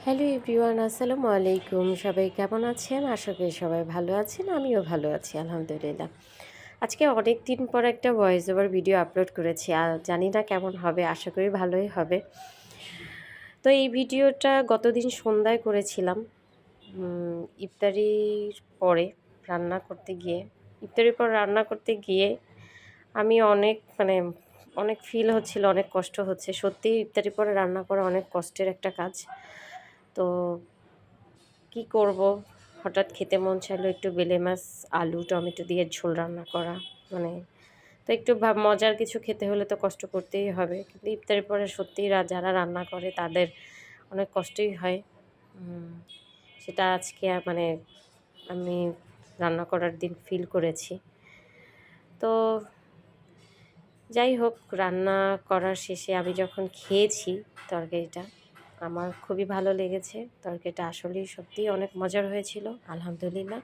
Hello everyone, আসসালামু আলাইকুম। সবাই কেমন আছেন? আশা করি সবাই ভালো আছেন। আমিও ভালো আছি আলহামদুলিল্লাহ। আজকে অনেক দিন পর একটা ভয়েস ওভার ভিডিও আপলোড করেছি। আর জানি না কেমন হবে, আশা করি ভালোই হবে। তো এই ভিডিওটা গতদিন সন্ধ্যায় করেছিলাম, ইফতারির পরে রান্না করতে গিয়ে। ইফতারির পর রান্না করতে গিয়ে আমি অনেক ফিল হচ্ছিল, অনেক কষ্ট হচ্ছে। সত্যিই ইফতারির পরে রান্না করা অনেক কষ্টের একটা কাজ। তো কি করব, হঠাৎ খেতে মন চাইলো একটু বেলে মাছ, আলু, টমেটো দিয়ে ঝোল রান্না করা। মানে তো একটু মজার কিছু খেতে হলে তো কষ্ট করতেই হবে। কিন্তু ইফতারের পরে সত্যিই যারা রান্না করে তাদের অনেক কষ্টই হয়। সেটা আজকে আমি রান্না করার দিন ফিল করেছি। তো যাই হোক, রান্না করার শেষে আমি যখন খেয়েছি তরকারিটা, আমার খুবই ভালো লেগেছে। তরকারিটা আসলেই সত্যিই অনেক মজার হয়েছিল আলহামদুলিল্লাহ।